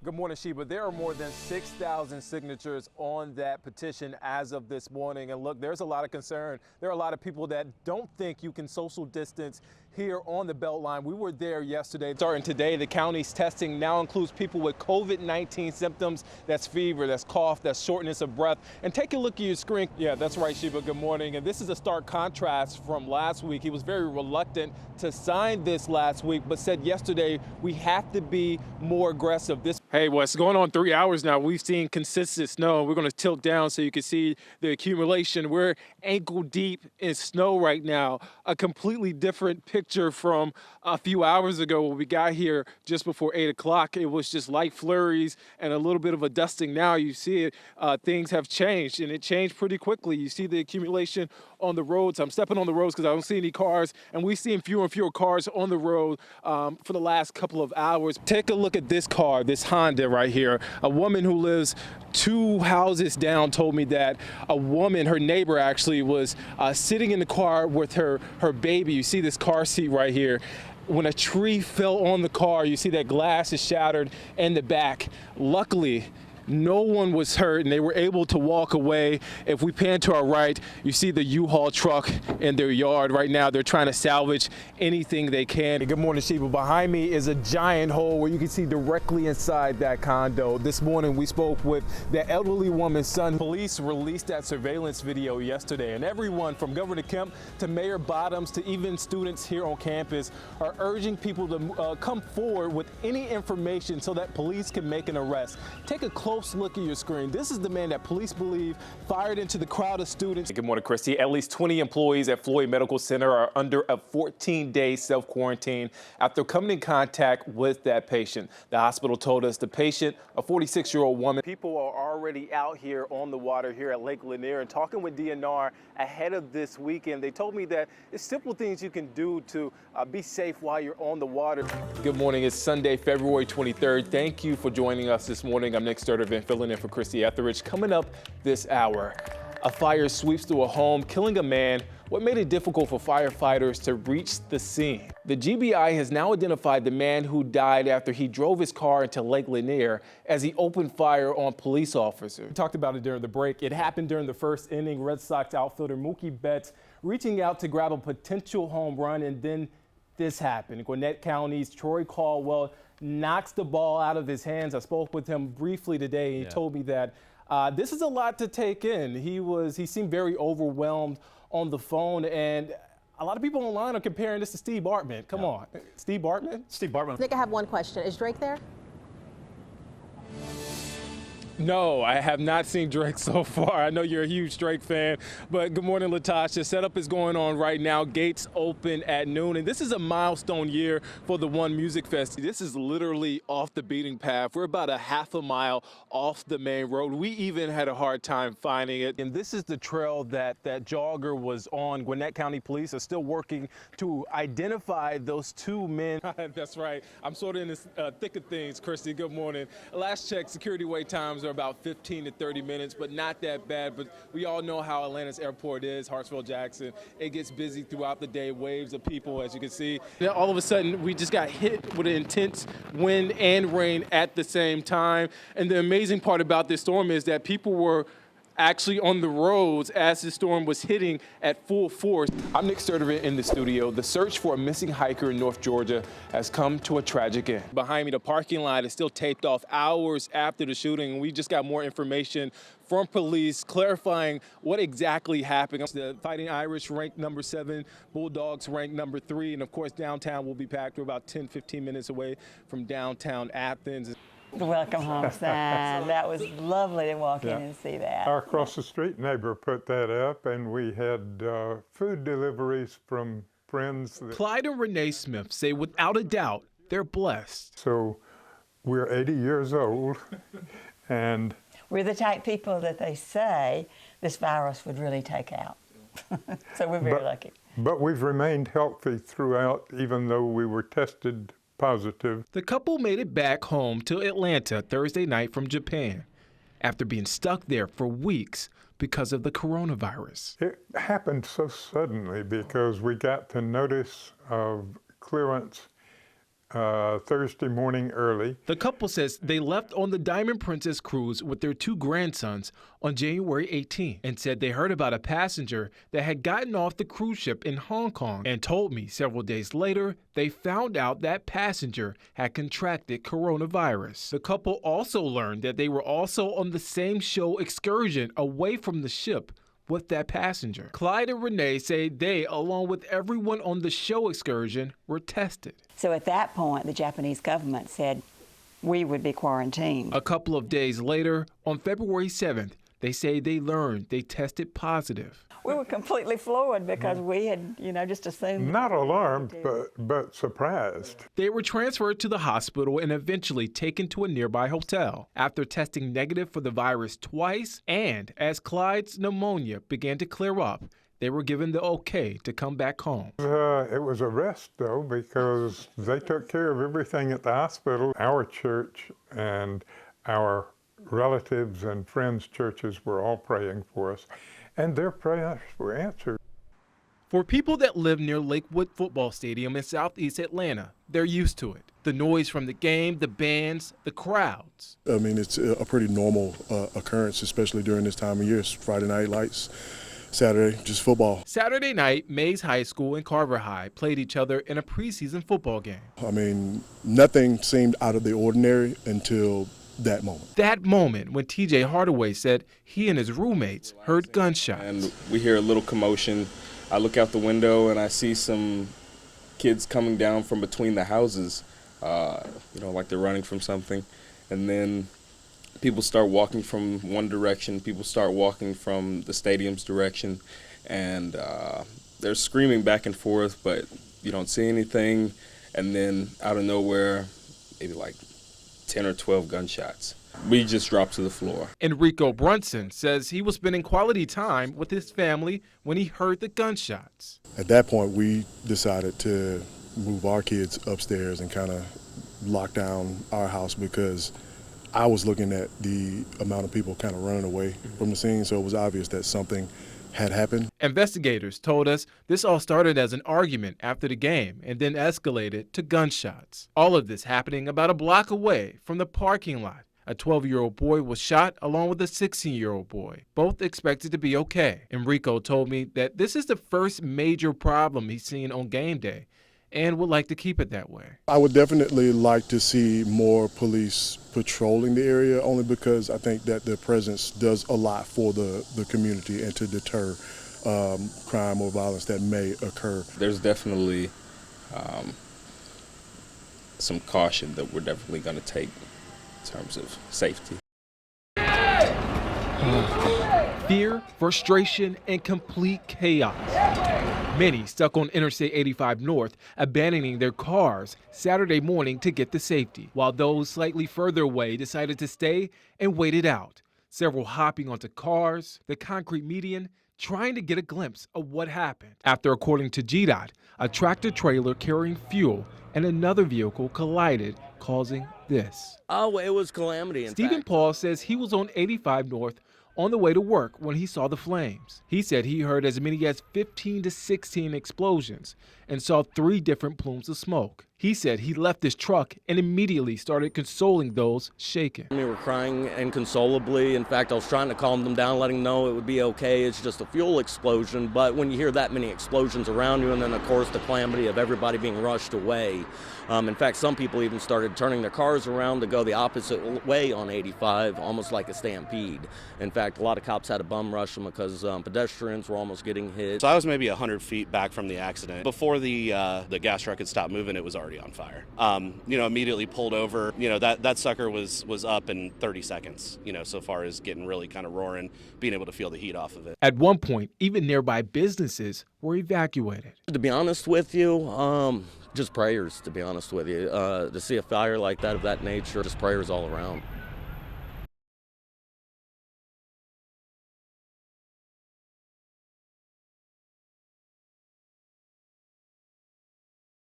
Good morning, Sheba. There are more than 6,000 signatures on that petition as of this morning. And look, there's a lot of concern. There are a lot of people that don't think you can social distance here on the Beltline. We were there yesterday. Starting today, the county's testing now includes people with COVID-19 symptoms. That's fever, that's cough, that's shortness of breath. And take a look at your screen. Yeah, that's right, Sheba. Good morning. And this is a stark contrast from last week. He was very reluctant to sign this last week, but said yesterday we have to be more aggressive. Hey, well, it's going on 3 hours now. We've seen consistent snow. We're going to tilt down so you can see the accumulation. We're ankle deep in snow right now. A completely different picture from a few hours ago when we got here just before 8 o'clock. It was just light flurries and a little bit of a dusting. Now you see it. Things have changed, and it changed pretty quickly. You see the accumulation on the roads. I'm stepping on the roads because I don't see any cars, and we've seen fewer and fewer cars on the road for the last couple of hours. Take a look at this car, this Honda right here. A woman who lives 2 houses down told me that a woman, her neighbor actually, was sitting in the car with her baby. You see this car seat right here. When a tree fell on the car, you see that glass is shattered in the back. Luckily, no one was hurt, and they were able to walk away. If we pan to our right, you see the U-Haul truck in their yard. Right now, they're trying to salvage anything they can. Good morning, Sheba. Behind me is a giant hole where you can see directly inside that condo. This morning, we spoke with the elderly woman's son. Police released that surveillance video yesterday, and everyone from Governor Kemp to Mayor Bottoms to even students here on campus are urging people to come forward with any information so that police can make an arrest. Take a close look at your screen. This is the man that police believe fired into the crowd of students. Good morning, Christy. At least 20 employees at Floyd Medical Center are under a 14-day self-quarantine after coming in contact with that patient. The hospital told us the patient, a 46-year-old woman. People are already out here on the water here at Lake Lanier and talking with DNR ahead of this weekend. They told me that it's simple things you can do to be safe while you're on the water. Good morning. It's Sunday, February 23rd. Thank you for joining us this morning. I'm Nick Sturdivant, filling in for Christy Etheridge. Coming up this hour, a fire sweeps through a home, killing a man. What made it difficult for firefighters to reach the scene? The GBI has now identified the man who died after he drove his car into Lake Lanier as he opened fire on police officers. We talked about it during the break. It happened during the first inning. Red Sox outfielder Mookie Betts reaching out to grab a potential home run, and then this happened. Gwinnett County's Troy Caldwell knocks the ball out of his hands. I spoke with him briefly today. He told me that this is a lot to take in. He seemed very overwhelmed on the phone, and a lot of people online are comparing this to Steve Bartman. Come on, Steve Bartman? Steve Bartman. Nick, I have one question. Is Drake there? No, I have not seen Drake so far. I know you're a huge Drake fan, but good morning, Latasha. Setup is going on right now. Gates open at noon, and this is a milestone year for the One Music Fest. This is literally off the beating path. We're about a half a mile off the main road. We even had a hard time finding it. And this is the trail that jogger was on. Gwinnett County Police are still working to identify those 2 men. That's right. I'm sort of in this thick of things, Christy. Good morning. Last check, security wait times are about 15 to 30 minutes, but not that bad. But we all know how Atlanta's airport is, Hartsfield-Jackson. It gets busy throughout the day, waves of people, as you can see. Then all of a sudden, we just got hit with an intense wind and rain at the same time. And the amazing part about this storm is that people were actually on the roads as the storm was hitting at full force. I'm Nick Sturdivant in the studio. The search for a missing hiker in North Georgia has come to a tragic end. Behind me, the parking lot is still taped off hours after the shooting. We just got more information from police clarifying what exactly happened. The Fighting Irish ranked number 7, Bulldogs ranked number 3, and of course downtown will be packed. We're about 10-15 minutes away from downtown Athens. The welcome home sign. That was lovely to walk in and see that. Our across the street neighbor put that up, and we had food deliveries from friends. Clyde and Renee Smith say without a doubt they're blessed. So we're 80 years old, and We're the type people that they say this virus would really take out. So we're very lucky. But we've remained healthy throughout, even though we were tested positive. The couple made it back home to Atlanta Thursday night from Japan after being stuck there for weeks because of the coronavirus. It happened so suddenly because we got the notice of clearance Thursday morning early. The couple says they left on the Diamond Princess cruise with their 2 grandsons on January 18 and said they heard about a passenger that had gotten off the cruise ship in Hong Kong and told me several days later they found out that passenger had contracted coronavirus. The couple also learned that they were also on the same show excursion away from the ship with that passenger. Clyde and Renee say they, along with everyone on the show excursion, were tested. So at that point, the Japanese government said we would be quarantined. A couple of days later, on February 7th, they say they learned they tested positive. We were completely floored because we had, just assumed. Not alarmed, but surprised. They were transferred to the hospital and eventually taken to a nearby hotel. After testing negative for the virus twice, and as Clyde's pneumonia began to clear up, they were given the okay to come back home. It was a rest, though, because they took care of everything at the hospital. Our church and our relatives and friends' churches were all praying for us, and their prayers were answered. For people that live near Lakewood Football Stadium in southeast Atlanta, they're used to it. The noise from the game, the bands, the crowds. I mean, it's a pretty normal occurrence, especially during this time of year. It's Friday night lights, Saturday, just football. Saturday night, Mays High School and Carver High played each other in a preseason football game. I mean, nothing seemed out of the ordinary until that moment. That moment when TJ Hardaway said he and his roommates heard gunshots. And we hear a little commotion. I look out the window and I see some kids coming down from between the houses, like they're running from something. And then people start walking from one direction, people start walking from the stadium's direction, and they're screaming back and forth, but you don't see anything. And then out of nowhere, maybe like 10 or 12 gunshots. We just dropped to the floor. Enrico Brunson says he was spending quality time with his family when he heard the gunshots. At that point, we decided to move our kids upstairs and kind of lock down our house because I was looking at the amount of people kind of running away from the scene, so it was obvious that something had happened. Investigators told us this all started as an argument after the game and then escalated to gunshots. All of this happening about a block away from the parking lot. A 12-year-old boy was shot along with a 16-year-old boy, both expected to be okay. Enrico told me that this is the first major problem he's seen on game day and would like to keep it that way. I would definitely like to see more police patrolling the area, only because I think that their presence does a lot for the community and to deter crime or violence that may occur. There's definitely some caution that we're definitely going to take in terms of safety. Fear, frustration, and complete chaos. Many stuck on Interstate 85 North, abandoning their cars Saturday morning to get to safety, while those slightly further away decided to stay and wait it out. Several hopping onto cars, the concrete median, trying to get a glimpse of what happened. After, according to GDOT, a tractor trailer carrying fuel and another vehicle collided, causing this. Oh, it was calamity. Stephen Paul says he was on 85 North on the way to work when he saw the flames. He said he heard as many as 15 to 16 explosions and saw 3 different plumes of smoke. He said he left his truck and immediately started consoling those shaken. We were crying inconsolably. In fact, I was trying to calm them down, letting them know it would be okay. It's just a fuel explosion. But when you hear that many explosions around you, and then, of course, the calamity of everybody being rushed away. In fact, some people even started turning their cars around to go the opposite way on 85, almost like a stampede. In fact, a lot of cops had to bum rush them because pedestrians were almost getting hit. So I was maybe 100 feet back from the accident. Before the gas truck had stopped moving, it was already on fire. Immediately pulled over. That sucker was up in 30 seconds, so far as getting really kind of roaring, being able to feel the heat off of it. At one point, even nearby businesses were evacuated. To be honest with you, just prayers, to be honest with you. To see a fire like that of that nature, just prayers all around.